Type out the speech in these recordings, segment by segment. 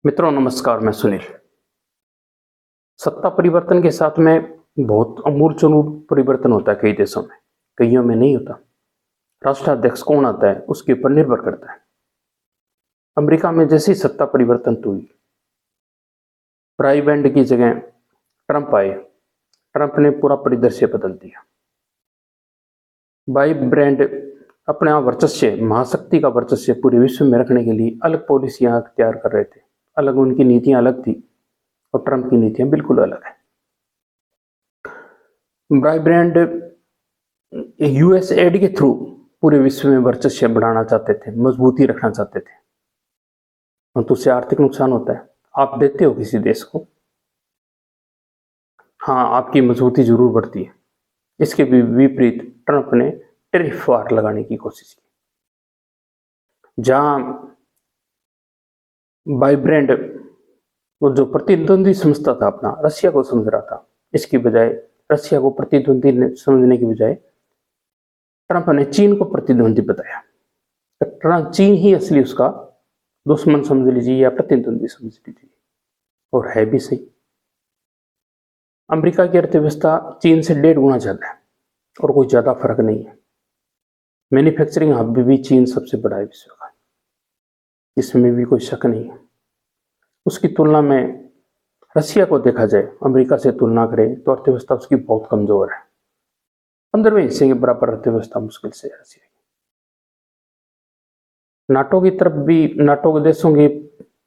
मित्रों नमस्कार, मैं सुनील। सत्ता परिवर्तन के साथ में बहुत अमूलचूल परिवर्तन होता है कई देशों में, कईयों में नहीं होता। राष्ट्राध्यक्ष कौन आता है उसके ऊपर निर्भर करता है। अमेरिका में जैसी सत्ता परिवर्तन हुई, ब्राइडेंट की जगह ट्रंप आए। ट्रंप ने पूरा परिदृश्य बदल दिया। ब्राइडेंट अपने वर्चस्व, महाशक्ति का वर्चस्व पूरे विश्व में रखने के लिए अलग पॉलिसियां तैयार कर रहे थे। अलग उनकी नीतियां अलग थी और ट्रंप की नीतियां बिल्कुल अलग है। ब्राइडेंट यूएस एड के थ्रू पूरे विश्व में वर्चस्व बढ़ाना चाहते थे, मजबूती रखना चाहते थे, और तो उससे आर्थिक नुकसान होता है। आप देते हो किसी देश को, हाँ, आपकी मजबूती जरूर बढ़ती है। इसके विपरीत ट्रंप ने टैरिफ वार लगाने की कोशिश की, जहां वाइब्रेंट वो जो प्रतिद्वंदी समझता था अपना, रशिया को समझ रहा था, इसकी बजाय रशिया को प्रतिद्वंदी समझने की बजाय ट्रंप ने चीन को प्रतिद्वंदी बताया। तो चीन ही असली उसका दुश्मन समझ लीजिए या प्रतिद्वंदी समझ लीजिए, और है भी सही। अमेरिका की अर्थव्यवस्था चीन से 1.5 गुना ज्यादा है और कोई ज्यादा फर्क नहीं है। मैन्युफैक्चरिंग हब भी चीन सबसे बड़ा है विश्व का, इसमें भी कोई शक नहीं है। उसकी तुलना में रशिया को देखा जाए, अमेरिका से तुलना करें तो अर्थव्यवस्था उसकी बहुत कमजोर है। 15वें हिस्से के बराबर अर्थव्यवस्था मुश्किल से है रशिया की। नाटो की तरफ भी, नाटो के देशों के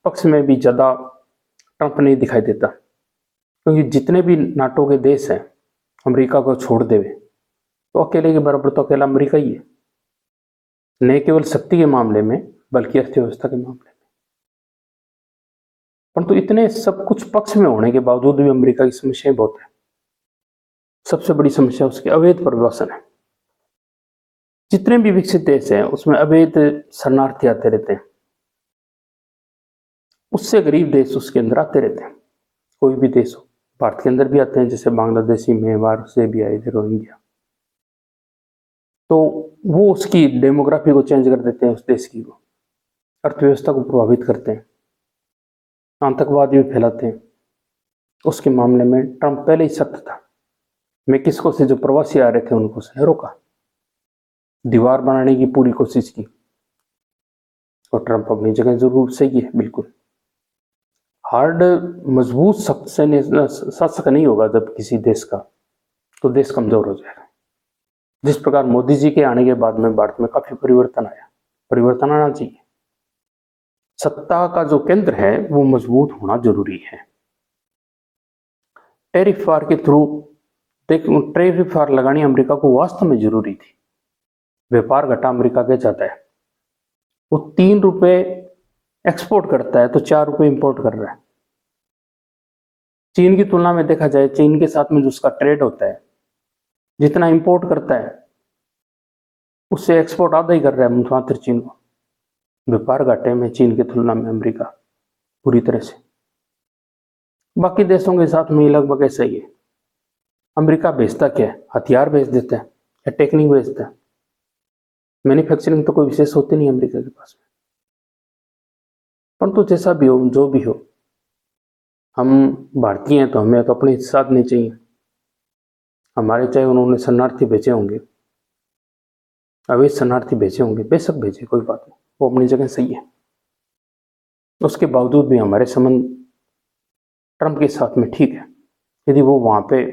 पक्ष में भी ज्यादा ट्रंप नहीं दिखाई देता, क्योंकि जितने भी नाटो के देश हैं अमेरिका को छोड़ देवे तो अकेले के बराबर तो अकेला अमेरिका ही है, न केवल शक्ति के मामले में बल्कि अर्थव्यवस्था के मामले में। परंतु इतने सब कुछ पक्ष में होने के बावजूद भी अमेरिका की समस्याएं बहुत है। सबसे बड़ी समस्या उसके अवैध प्रवासन है। जितने भी विकसित देश हैं उसमें अवैध शरणार्थी आते रहते हैं, उससे गरीब देश उसके अंदर आते रहते हैं। कोई भी देश हो, भारत के अंदर भी आते हैं, जैसे बांग्लादेशी म्यांमार से भी आए थे, रोहिंग्या। तो वो उसकी डेमोग्राफी को चेंज कर देते हैं, उस देश की को अर्थव्यवस्था को प्रभावित करते हैं, आतंकवाद भी फैलाते हैं। उसके मामले में ट्रंप पहले ही सख्त था। मेक्सिको से जो प्रवासी आ रहे थे उनको उसने रोका, दीवार बनाने की पूरी कोशिश की। और ट्रंप अपनी जगह जरूर सही है, बिल्कुल। हार्ड मजबूत शासक नहीं होगा जब किसी देश का, तो देश कमजोर हो जाएगा। जिस प्रकार मोदी जी के आने के बाद में भारत में काफी परिवर्तन आया, परिवर्तन आना चाहिए। सत्ता का जो केंद्र है वो मजबूत होना जरूरी है। टैरिफ वार के थ्रू, टैरिफ वार लगानी अमेरिका को वास्तव में जरूरी थी। व्यापार घटा अमेरिका के जाता है, वो 3 रुपए एक्सपोर्ट करता है तो 4 रुपए इंपोर्ट कर रहा है। चीन की तुलना में देखा जाए, चीन के साथ में जो उसका ट्रेड होता है, जितना इंपोर्ट करता है उससे एक्सपोर्ट आधा ही कर रहा है मात्र चीन को। व्यापार घाटे में चीन की तुलना में अमेरिका पूरी तरह से। बाकी देशों के साथ में लगभग ऐसा ही है। अमेरिका भेजता क्या है? हथियार भेज देता है या टेक्निक भेजता है। मैन्युफैक्चरिंग तो कोई विशेष होती नहीं अमेरिका के पास में। परंतु जैसा भी हो, जो भी हो, हम भारतीय हैं तो हमें तो अपने साथ नहीं चाहिए। हमारे चाहे उन्होंने शरणार्थी भेजे होंगे, अवैध शरणार्थी भेजे होंगे, बेशक भेजे, कोई बात नहीं, वो अपनी जगह सही है। उसके बावजूद भी हमारे संबंध ट्रंप के साथ में ठीक है। यदि वो वहां पे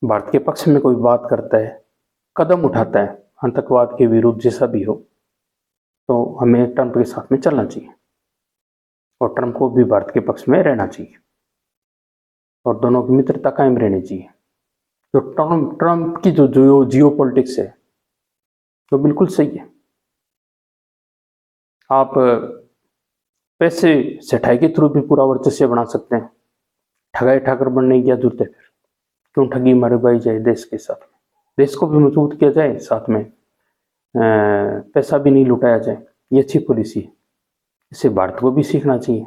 भारत के पक्ष में कोई बात करता है, कदम उठाता है आतंकवाद के विरुद्ध, जैसा भी हो, तो हमें ट्रंप के साथ में चलना चाहिए और ट्रंप को भी भारत के पक्ष में रहना चाहिए और दोनों की मित्रता कायम रहनी चाहिए। तो ट्रंप की जो जियो पॉलिटिक्स है तो बिल्कुल सही है। आप पैसे सेठाई के थ्रू भी पूरा वर्चस्व बना सकते हैं। ठगाई ठाकर बनने की क्या जरूरत है? फिर क्यों ठगी मरवाई जाए देश के साथ में? देश को भी मजबूत किया जाए, साथ में पैसा भी नहीं लुटाया जाए। ये अच्छी पॉलिसी है, इसे भारत को भी सीखना चाहिए।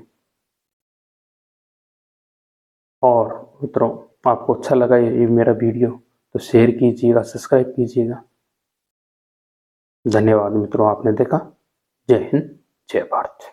और मित्रों, आपको अच्छा लगा ये मेरा वीडियो तो शेयर कीजिएगा, सब्सक्राइब कीजिएगा। धन्यवाद मित्रों, आपने देखा। जय हिंद, जय भारत।